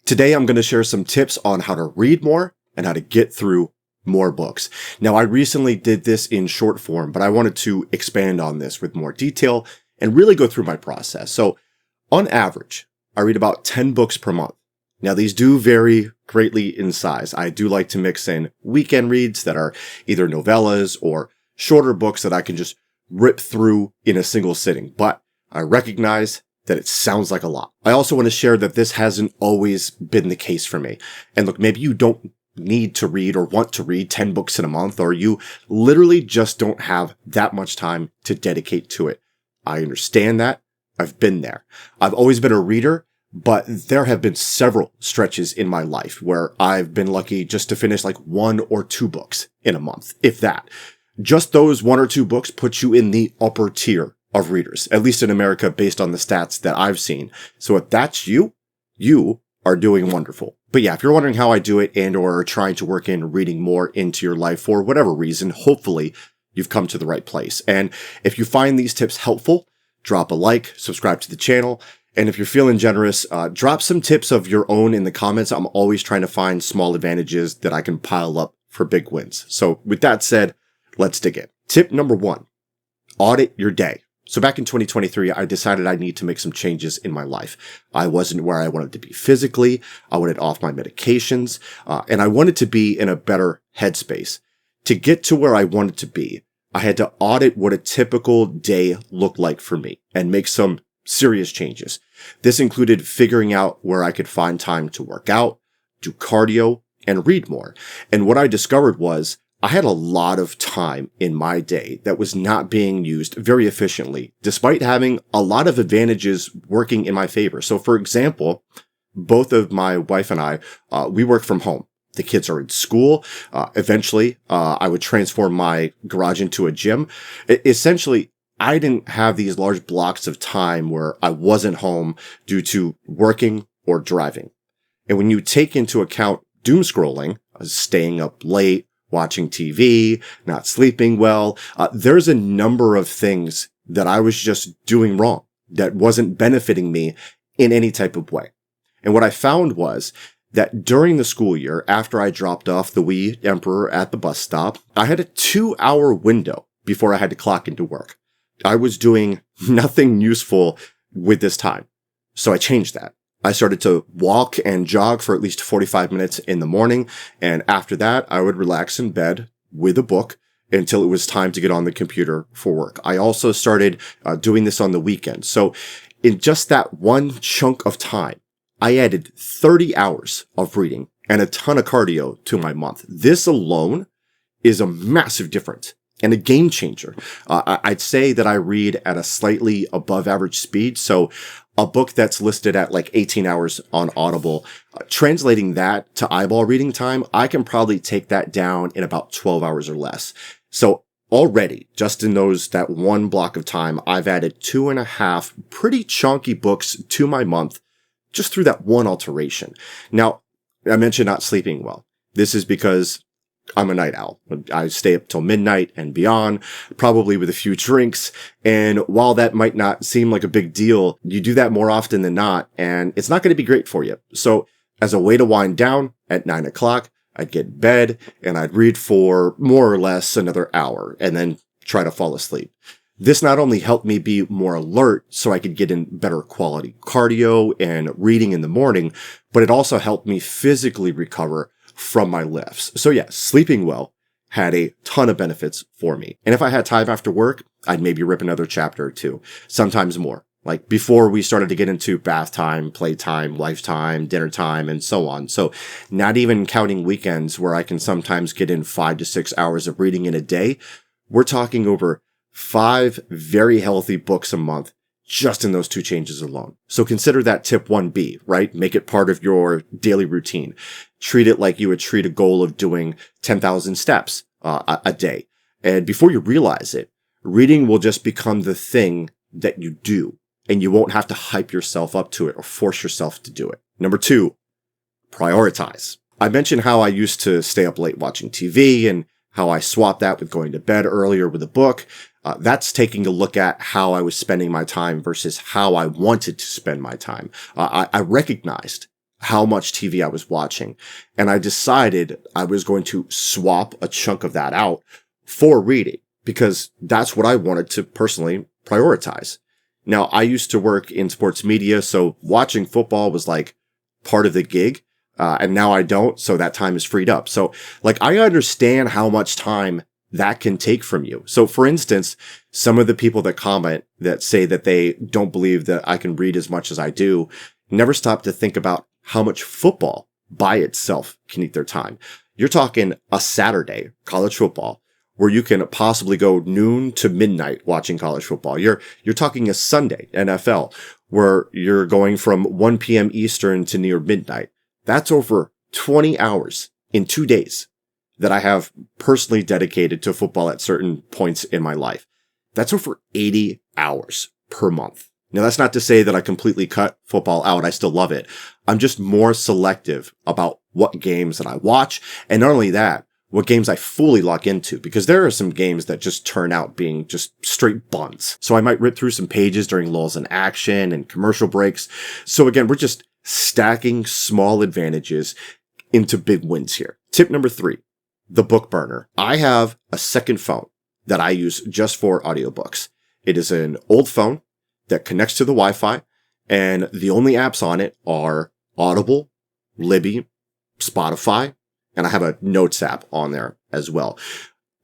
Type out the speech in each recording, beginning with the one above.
Today, I'm going to share some tips on how to read more and how to get through more books. Now, I recently did this in short form, but I wanted to expand on this with more detail and really go through my process. So on average, I read about 10 books per month. Now, these do vary greatly in size. I do like to mix in weekend reads that are either novellas or shorter books that I can just rip through in a single sitting. But I recognize that it sounds like a lot. I also want to share that this hasn't always been the case for me. And look, maybe you don't need to read or want to read 10 books in a month, or you literally just don't have that much time to dedicate to it. I understand that. I've been there. I've always been a reader, but there have been several stretches in my life where I've been lucky just to finish like 1 or 2 books in a month, if that. Just those 1 or 2 books put you in the upper tier of readers, at least in America, based on the stats that I've seen. So if that's you, you are doing wonderful. But yeah, if you're wondering how I do it and or are trying to work in reading more into your life for whatever reason, hopefully you've come to the right place. And if you find these tips helpful, drop a like, subscribe to the channel. And if you're feeling generous, drop some tips of your own in the comments. I'm always trying to find small advantages that I can pile up for big wins. So with that said, let's dig in. Tip number 1, audit your day. So back in 2023, I decided I need to make some changes in my life. I wasn't where I wanted to be physically. I wanted off my medications, and I wanted to be in a better headspace. To get to where I wanted to be, I had to audit what a typical day looked like for me and make some serious changes. This included figuring out where I could find time to work out, do cardio, and read more. And what I discovered was I had a lot of time in my day that was not being used very efficiently, despite having a lot of advantages working in my favor. So for example, both of my wife and I, we work from home. The kids are in school. Eventually, I would transform my garage into a gym. Essentially, I didn't have these large blocks of time where I wasn't home due to working or driving. And when you take into account doom scrolling, staying up late, watching TV, not sleeping well, there's a number of things that I was just doing wrong that wasn't benefiting me in any type of way. And what I found was that during the school year, after I dropped off the wee emperor at the bus stop, I had a 2-hour window before I had to clock into work. I was doing nothing useful with this time. So I changed that. I started to walk and jog for at least 45 minutes in the morning. And after that, I would relax in bed with a book until it was time to get on the computer for work. I also started doing this on the weekends. So in just that one chunk of time, I added 30 hours of reading and a ton of cardio to my month. This alone is a massive difference and a game changer. I'd say that I read at a slightly above average speed. So a book that's listed at like 18 hours on Audible, translating that to eyeball reading time, I can probably take that down in about 12 hours or less. So already, just in that one block of time, I've added 2.5 pretty chunky books to my month just through that one alteration. Now, I mentioned not sleeping well. This is because I'm a night owl. I stay up till midnight and beyond, probably with a few drinks. And while that might not seem like a big deal, you do that more often than not, and it's not going to be great for you. So as a way to wind down at 9 o'clock, I'd get in bed and I'd read for more or less another hour and then try to fall asleep. This not only helped me be more alert so I could get in better quality cardio and reading in the morning, but it also helped me physically recover from my lifts. So yeah, sleeping well had a ton of benefits for me. And if I had time after work, I'd maybe rip another chapter or 2, sometimes more. Like before we started to get into bath time, playtime, lifetime, dinner time, and so on. So not even counting weekends where I can sometimes get in 5 to 6 hours of reading in a day, we're talking over 5 very healthy books a month just in those 2 changes alone. So consider that tip 1B, right? Make it part of your daily routine. Treat it like you would treat a goal of doing 10,000 steps a day. And before you realize it, reading will just become the thing that you do, and you won't have to hype yourself up to it or force yourself to do it. Number 2, prioritize. I mentioned how I used to stay up late watching TV and how I swapped that with going to bed earlier with a book. That's taking a look at how I was spending my time versus how I wanted to spend my time. I recognized how much TV I was watching. And I decided I was going to swap a chunk of that out for reading because that's what I wanted to personally prioritize. Now, I used to work in sports media, so watching football was like part of the gig. And now I don't, so that time is freed up. So like, I understand how much time that can take from you. So for instance, some of the people that comment that say that they don't believe that I can read as much as I do never stop to think about how much football by itself can eat their time. You're talking a Saturday, college football, where you can possibly go noon to midnight watching college football. You're talking a Sunday, NFL, where you're going from 1 p.m. Eastern to near midnight. That's over 20 hours in 2 days that I have personally dedicated to football at certain points in my life. That's over 80 hours per month. Now, that's not to say that I completely cut football out. I still love it. I'm just more selective about what games that I watch. And not only that, what games I fully lock into, because there are some games that just turn out being just straight buns. So I might rip through some pages during lulls in action and commercial breaks. So again, we're just stacking small advantages into big wins here. Tip number 3, the book burner. I have a second phone that I use just for audiobooks. It is an old phone that connects to the Wi-Fi, and the only apps on it are Audible, Libby, Spotify, and I have a notes app on there as well.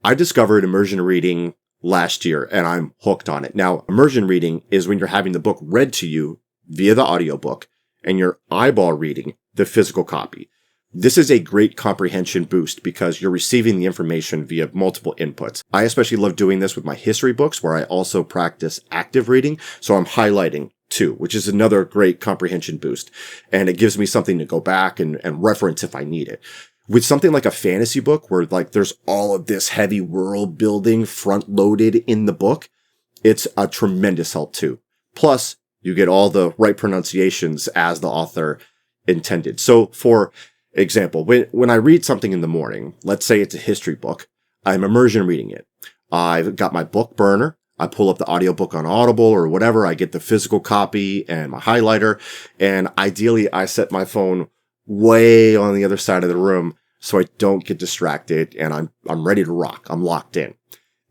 I discovered immersion reading last year, and I'm hooked on it. Now, immersion reading is when you're having the book read to you via the audiobook, and you're eyeball reading the physical copy. This is a great comprehension boost because you're receiving the information via multiple inputs. I especially love doing this with my history books where I also practice active reading. So I'm highlighting too, which is another great comprehension boost. And it gives me something to go back and reference if I need it. With something like a fantasy book where like there's all of this heavy world building front loaded in the book, it's a tremendous help too. Plus you get all the right pronunciations as the author intended. So for example, when I read something in the morning, let's say it's a history book, I'm immersion reading it. I've got my book burner. I pull up the audiobook on Audible or whatever. I get the physical copy and my highlighter. And ideally, I set my phone way on the other side of the room so I don't get distracted and I'm ready to rock. I'm locked in.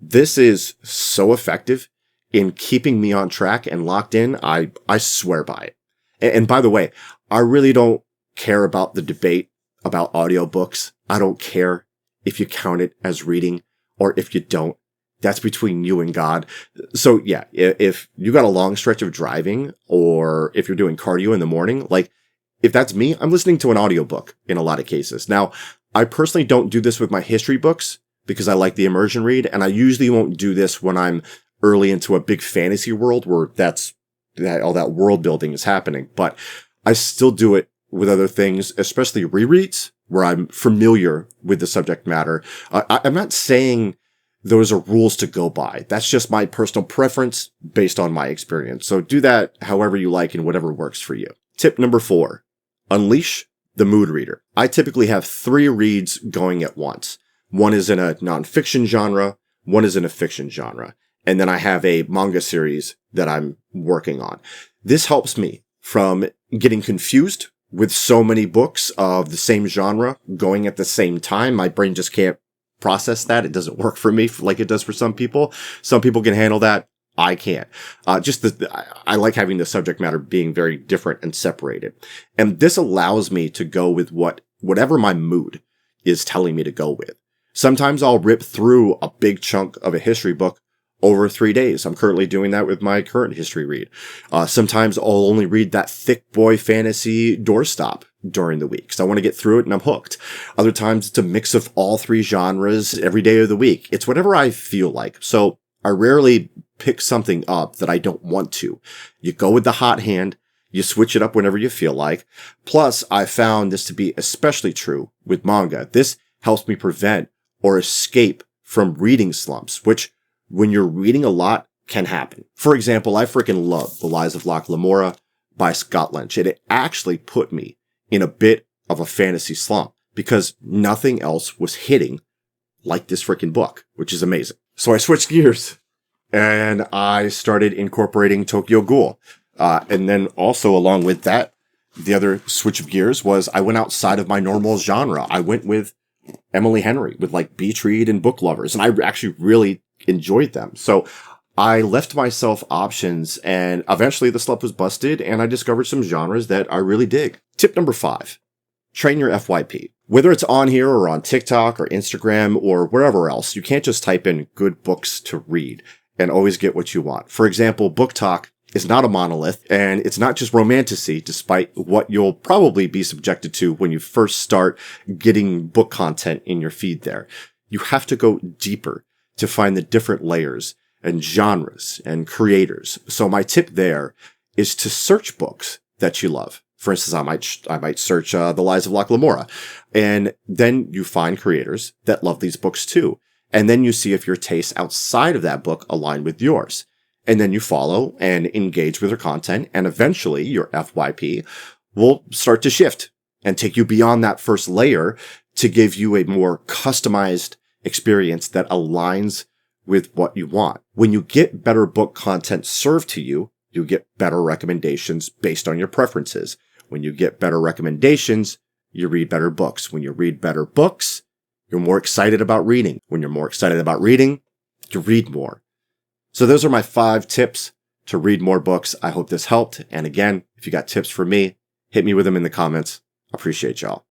This is so effective in keeping me on track and locked in. I swear by it. And by the way, I really don't care about the debate about audiobooks. I don't care if you count it as reading or if you don't. That's between you and God. So yeah, if you got a long stretch of driving or if you're doing cardio in the morning, like if that's me, I'm listening to an audiobook in a lot of cases. Now, I personally don't do this with my history books because I like the immersion read. And I usually won't do this when I'm early into a big fantasy world where all that world building is happening. But I still do it with other things, especially rereads, where I'm familiar with the subject matter. I'm not saying those are rules to go by. That's just my personal preference based on my experience. So do that however you like and whatever works for you. Tip number 4, unleash the mood reader. I typically have 3 reads going at once. One is in a nonfiction genre, one is in a fiction genre, and then I have a manga series that I'm working on. This helps me from getting confused with so many books of the same genre going at the same time. My brain just can't process that. It doesn't work for me like it does for some people. Some people can handle that. I can't. I like having the subject matter being very different and separated. And this allows me to go with whatever my mood is telling me to go with. Sometimes I'll rip through a big chunk of a history book over 3 days. I'm currently doing that with my current history read. Sometimes I'll only read that thick boy fantasy doorstop during the week because I want to get through it and I'm hooked. Other times it's a mix of all 3 genres every day of the week. It's whatever I feel like. So I rarely pick something up that I don't want to. You go with the hot hand. You switch it up whenever you feel like. Plus, I found this to be especially true with manga. This helps me prevent or escape from reading slumps, which when you're reading a lot can happen. For example, I freaking love The Lies of Locke Lamora by Scott Lynch. And it actually put me in a bit of a fantasy slump because nothing else was hitting like this freaking book, which is amazing. So I switched gears and I started incorporating Tokyo Ghoul. And then also along with that, The other switch of gears was I went outside of my normal genre. I went with Emily Henry, with like Beach Read and Book Lovers, and I actually really enjoyed them. So I left myself options, and eventually the slump was busted, and I discovered some genres that I really dig. Tip number 5, train your FYP. Whether it's on here or on TikTok or Instagram or wherever else, you can't just type in good books to read and always get what you want. For example, Book Talk is not a monolith, and it's not just romantasy, despite what you'll probably be subjected to when you first start getting book content in your feed there. You have to go deeper to find the different layers and genres and creators. So my tip there is to search books that you love. For instance, I might search The Lies of Locke Lamora, and then you find creators that love these books too. And then you see if your tastes outside of that book align with yours. And then you follow and engage with their content, and eventually your FYP will start to shift and take you beyond that first layer to give you a more customized experience that aligns with what you want. When you get better book content served to you, you get better recommendations based on your preferences. When you get better recommendations, you read better books. When you read better books, you're more excited about reading. When you're more excited about reading, you read more. So those are my 5 tips to read more books. I hope this helped. And again, if you got tips for me, hit me with them in the comments. Appreciate y'all.